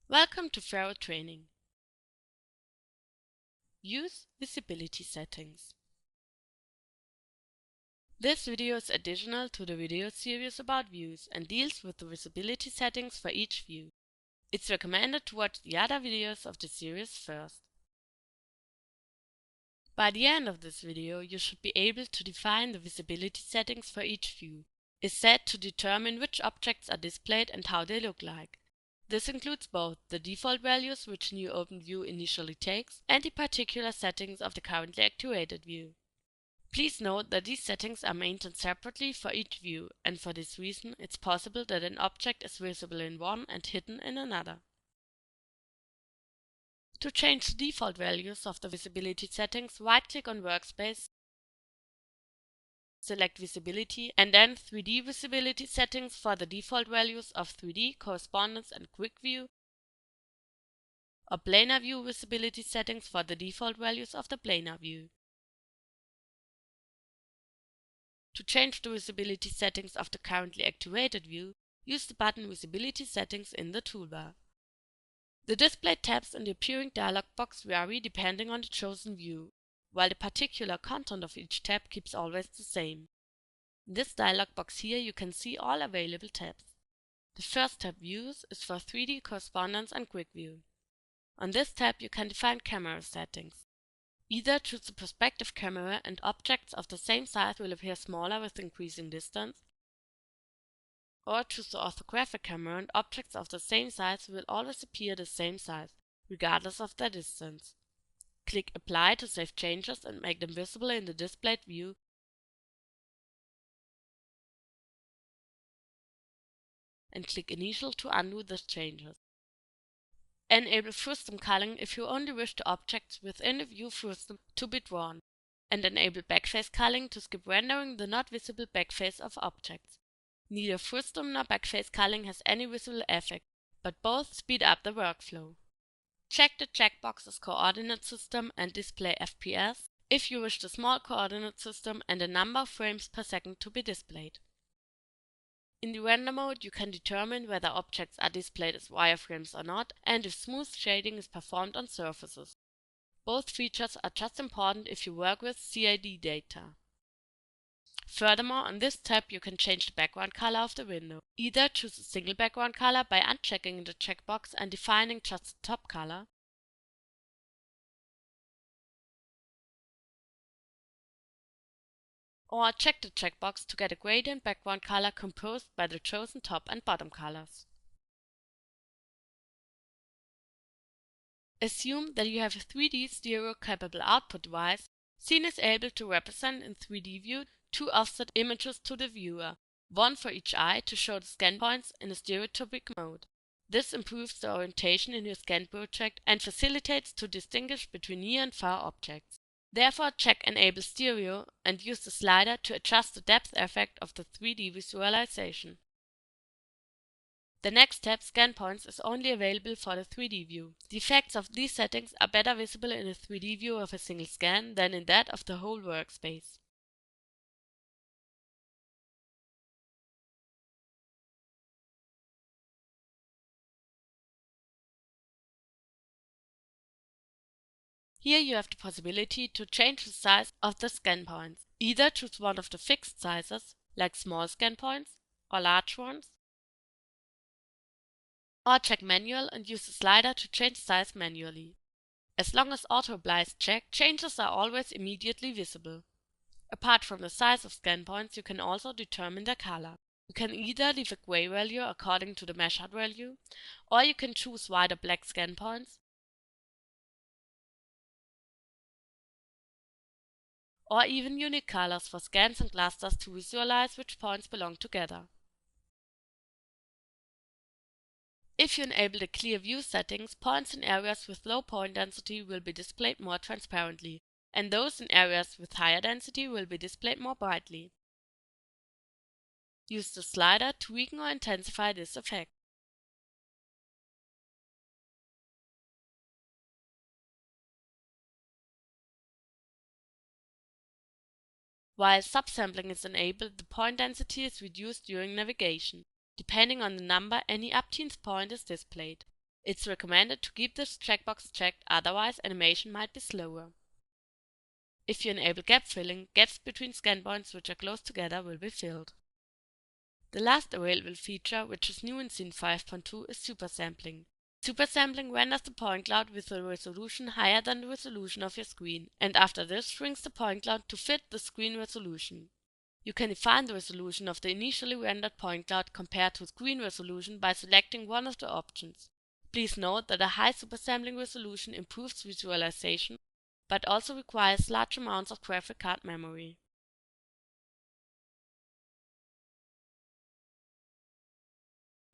Welcome to Faro Training. Use visibility settings. This video is additional to the video series about views and deals with the visibility settings for each view. It's recommended to watch the other videos of the series first. By the end of this video, you should be able to define the visibility settings for each view. It's set to determine which objects are displayed and how they look like. This includes both the default values which new OpenView initially takes and the particular settings of the currently activated view. Please note that these settings are maintained separately for each view, and for this reason it's possible that an object is visible in one and hidden in another. To change the default values of the visibility settings, right-click on Workspace, select Visibility, and then 3D Visibility Settings for the default values of 3D, Correspondence and Quick View, or Planar View Visibility Settings for the default values of the planar view. To change the visibility settings of the currently activated view, use the button Visibility Settings in the toolbar. The displayed tabs in the appearing dialog box vary depending on the chosen view, while the particular content of each tab keeps always the same. In this dialog box here you can see all available tabs. The first tab, Views, is for 3D, Correspondence and Quick View. On this tab you can define camera settings. Either choose the perspective camera and objects of the same size will appear smaller with increasing distance, or choose the orthographic camera and objects of the same size will always appear the same size, regardless of their distance. Click Apply to save changes and make them visible in the displayed view, and click Initial to undo the changes. Enable Frustum culling if you only wish the objects within the view frustum to be drawn, and enable Backface culling to skip rendering the not visible backface of objects. Neither frustum nor backface culling has any visible effect, but both speed up the workflow. Check the checkboxes Coordinate System and Display FPS if you wish the small coordinate system and a number of frames per second to be displayed. In the render mode you can determine whether objects are displayed as wireframes or not, and if smooth shading is performed on surfaces. Both features are just important if you work with CAD data. Furthermore, on this tab you can change the background color of the window. Either choose a single background color by unchecking the checkbox and defining just the top color, or check the checkbox to get a gradient background color composed by the chosen top and bottom colors. Assume that you have a 3D stereo-capable output device. Scene is able to represent in 3D view two offset images to the viewer, one for each eye to show the scan points in a stereoscopic mode. This improves the orientation in your scan project and facilitates to distinguish between near and far objects. Therefore, check Enable Stereo and use the slider to adjust the depth effect of the 3D visualization. The next tab, Scan Points, is only available for the 3D view. The effects of these settings are better visible in a 3D view of a single scan than in that of the whole workspace. Here you have the possibility to change the size of the scan points. Either choose one of the fixed sizes, like small scan points, or large ones, or check Manual and use the slider to change size manually. As long as Auto Apply is checked, changes are always immediately visible. Apart from the size of scan points, you can also determine their color. You can either leave a gray value according to the measured value, or you can choose white or black scan points, or even unique colors for scans and clusters to visualize which points belong together. If you enable the Clear View settings, points in areas with low point density will be displayed more transparently, and those in areas with higher density will be displayed more brightly. Use the slider to weaken or intensify this effect. While subsampling is enabled, the point density is reduced during navigation. Depending on the number, any upteenth point is displayed. It's recommended to keep this checkbox checked, otherwise animation might be slower. If you enable gap filling, gaps between scan points which are close together will be filled. The last available feature, which is new in Scene 5.2, is supersampling. Supersampling renders the point cloud with a resolution higher than the resolution of your screen, and after this shrinks the point cloud to fit the screen resolution. You can define the resolution of the initially rendered point cloud compared to screen resolution by selecting one of the options. Please note that a high supersampling resolution improves visualization, but also requires large amounts of graphic card memory.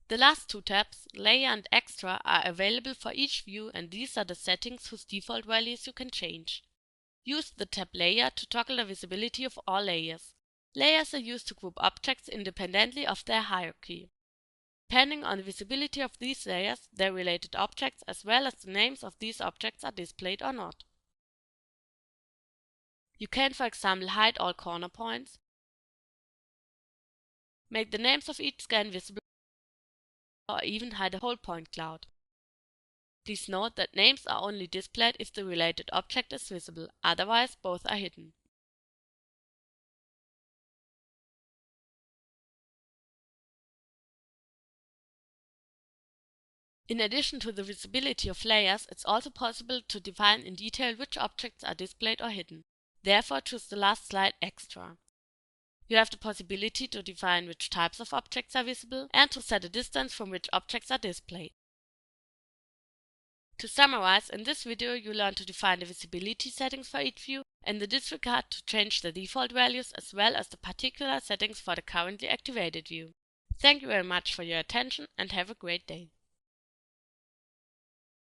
The last two tabs, Layer and Extra, are available for each view, and these are the settings whose default values you can change. Use the tab Layer to toggle the visibility of all layers. Layers are used to group objects independently of their hierarchy. Depending on the visibility of these layers, their related objects as well as the names of these objects are displayed or not. You can, for example, hide all corner points, make the names of each scan visible, or even hide a whole point cloud. Please note that names are only displayed if the related object is visible, otherwise both are hidden. In addition to the visibility of layers, it's also possible to define in detail which objects are displayed or hidden. Therefore, choose the last slide Extra. You have the possibility to define which types of objects are visible and to set a distance from which objects are displayed. To summarize, in this video you learned to define the visibility settings for each view and the disregard to change the default values as well as the particular settings for the currently activated view. Thank you very much for your attention and have a great day.